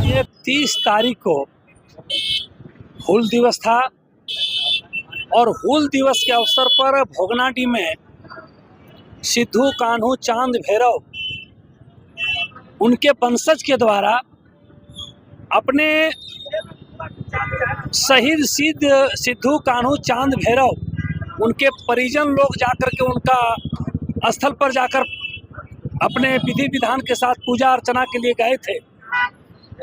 ये 30 तारीख को हूल दिवस था और हूल दिवस के अवसर पर भोगनाडीह में सिद्धू कान्हू चांद भैरव उनके वंशज के द्वारा अपने शहीद सिद्धू कान्हू चांद भैरव उनके परिजन लोग जाकर के उनका स्थल पर जाकर अपने विधि विधान के साथ पूजा अर्चना के लिए गए थे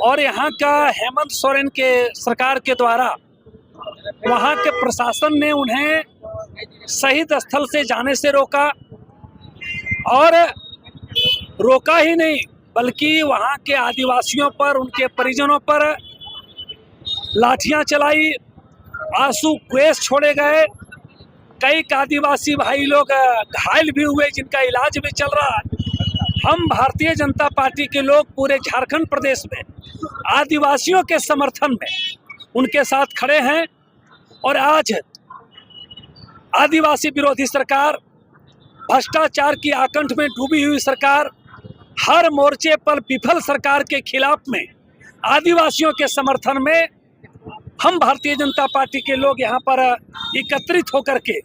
और यहाँ का हेमंत सोरेन के सरकार के द्वारा वहाँ के प्रशासन ने उन्हें शहीद स्थल से जाने से रोका और रोका ही नहीं बल्कि वहाँ के आदिवासियों पर उनके परिजनों पर लाठियाँ चलाई, आंसू गैस छोड़े गए। कई आदिवासी भाई लोग घायल भी हुए जिनका इलाज भी चल रहा है। हम भारतीय जनता पार्टी के लोग पूरे झारखंड प्रदेश में आदिवासियों के समर्थन में उनके साथ खड़े हैं और आज आदिवासी विरोधी सरकार, भ्रष्टाचार की आकंठ में डूबी हुई सरकार, हर मोर्चे पर विफल सरकार के खिलाफ में आदिवासियों के समर्थन में हम भारतीय जनता पार्टी के लोग यहाँ पर एकत्रित होकर के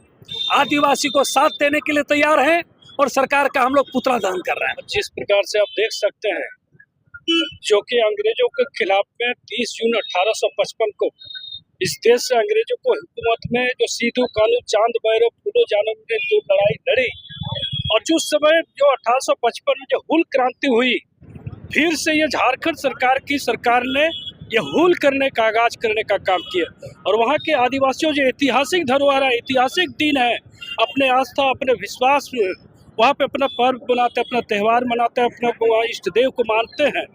आदिवासी को साथ देने के लिए तैयार हैं और सरकार का हम लोग पुतला दहन कर रहे हैं। जिस प्रकार से आप देख सकते हैं जो कि अंग्रेजों के खिलाफ में 30 जून 1855 को इस देश से अंग्रेजों को हुकूमत में जो सिद्धू कान्हू चांद भैरव फूलो जानव ने जो लड़ाई लड़ी और जिस समय जो 1855 में जो हूल क्रांति हुई, फिर से ये झारखंड सरकार ने ये हूल करने का आगाज करने का काम किया और वहाँ के आदिवासियों जो ऐतिहासिक धरोहर है, ऐतिहासिक दिन है, अपने आस्था अपने विश्वास वहाँ पे अपना पर्व मनाते हैं, अपना त्यौहार मनाते हैं, अपना इष्ट देव को मानते हैं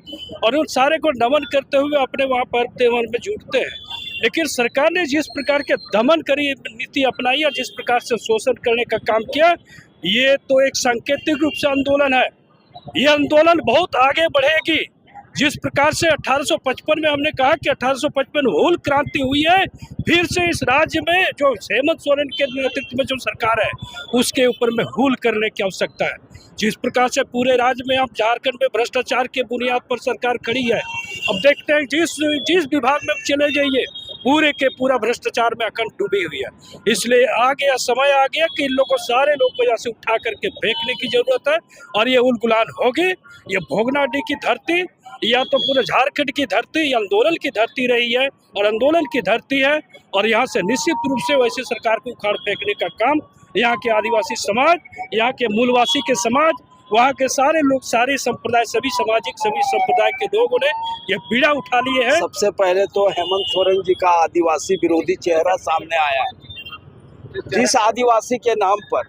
और उन सारे को नमन करते हुए अपने वहाँ पर्व त्यौहार में जुटते हैं। लेकिन सरकार ने जिस प्रकार के दमन करी नीति अपनाई और जिस प्रकार से शोषण करने का काम किया, ये तो एक सांकेतिक रूप से आंदोलन है। ये आंदोलन बहुत आगे बढ़ेगी। जिस प्रकार से 1855 में हमने कहा कि 1855 हूल क्रांति हुई है, फिर से इस राज्य में जो हेमंत सोरेन के नेतृत्व में जो सरकार है उसके ऊपर में हूल करने की आवश्यकता है। जिस प्रकार से पूरे राज्य में अब झारखंड में भ्रष्टाचार के बुनियाद पर सरकार खड़ी है, अब देखते हैं जिस विभाग में चले जाइए पूरे के पूरा भ्रष्टाचार में अखंड डूबी हुई है। इसलिए आ गया समय आ गया कि इन लोगों सारे लोगों को यहाँ से उठा करके फेंकने की जरूरत है और ये उलगुलान होगी। ये भोगनाडीह की धरती या तो पूरे झारखंड की धरती या आंदोलन की धरती रही है और आंदोलन की धरती है और यहाँ से निश्चित रूप से वैसे सरकार को उखाड़ फेंकने का काम यहाँ के आदिवासी समाज, यहाँ के मूलवासी के समाज, वहाँ के सारे लोग, सारे संप्रदाय, सभी संप्रदाय के लोगों ने ये पीड़ा उठा लिए है। सबसे पहले तो हेमंत सोरेन जी का आदिवासी विरोधी चेहरा सामने आया है। जिस आदिवासी के नाम पर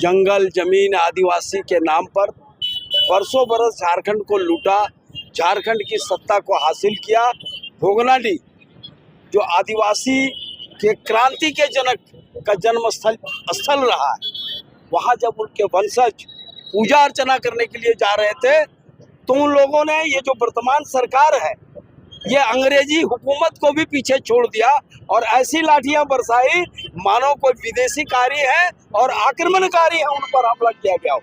जंगल जमीन आदिवासी के नाम पर बरसों बरस झारखंड को लूटा, झारखंड की सत्ता को हासिल किया, भोगनाडीह जो आदिवासी के क्रांति के जनक का जन्म स्थल रहा है, वहाँ जब उनके वंशज पूजा अर्चना करने के लिए जा रहे थे तो उन लोगों ने ये जो वर्तमान सरकार है ये अंग्रेजी हुकूमत को भी पीछे छोड़ दिया और ऐसी लाठियां बरसाई मानो कोई विदेशी कारी है और आक्रमणकारी है, उन पर हमला किया गया हो।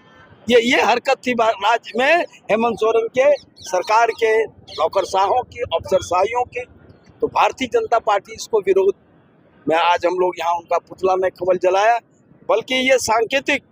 ये हरकत थी राज्य में हेमंत सोरेन के सरकार के नौकरशाहों की, अफसरशाहियों की। तो भारतीय जनता पार्टी इसको विरोध में आज हम लोग यहाँ उनका पुतला में कमल जलाया, बल्कि ये सांकेतिक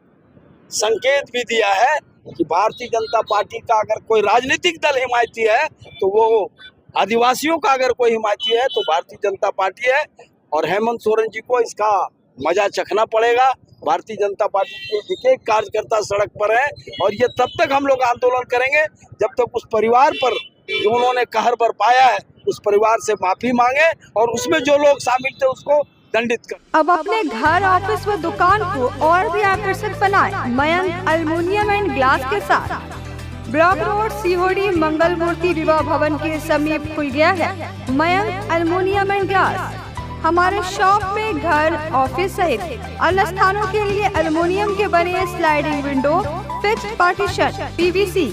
संकेत भी दिया है कि भारतीय जनता पार्टी का अगर कोई राजनीतिक दल हिमायती है तो वो आदिवासियों का अगर कोई हिमायती है तो भारतीय जनता पार्टी है। और हेमंत सोरेन जी को इसका मजा चखना पड़ेगा। भारतीय जनता पार्टी के एक एक कार्यकर्ता सड़क पर है और ये तब तक हम लोग आंदोलन करेंगे जब तक उस परिवार पर जो उन्होंने कहर बरपाया है उस परिवार से माफी मांगे और उसमें जो लोग शामिल थे उसको दंडित कर। अब अपने घर, ऑफिस व दुकान को और भी आकर्षक बनाएं मयंक एल्युमिनियम एंड ग्लास के साथ। ब्लॉक रोड सीहोड़ी मंगल मूर्ति विवाह भवन के समीप खुल गया है मयंक एल्युमिनियम एंड ग्लास। हमारे शॉप में घर, ऑफिस सहित अन्य स्थानों के लिए एल्युमिनियम के बने sliding window, fixed partition, PVC,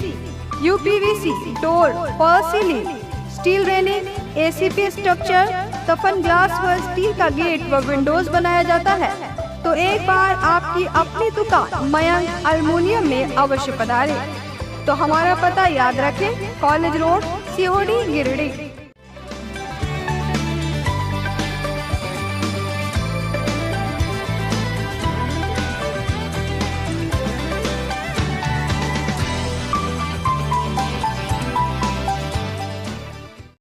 UPVC, door, fall ceiling, steel railing, ACP structure, तफन ग्लास व स्टील का गेट व विंडोज बनाया जाता है। तो एक बार आपकी अपनी दुकान मयंक एल्युमिनियम में अवश्य पधारें। तो हमारा पता याद रखें, कॉलेज रोड, सीहोड़ी, गिरिडीह।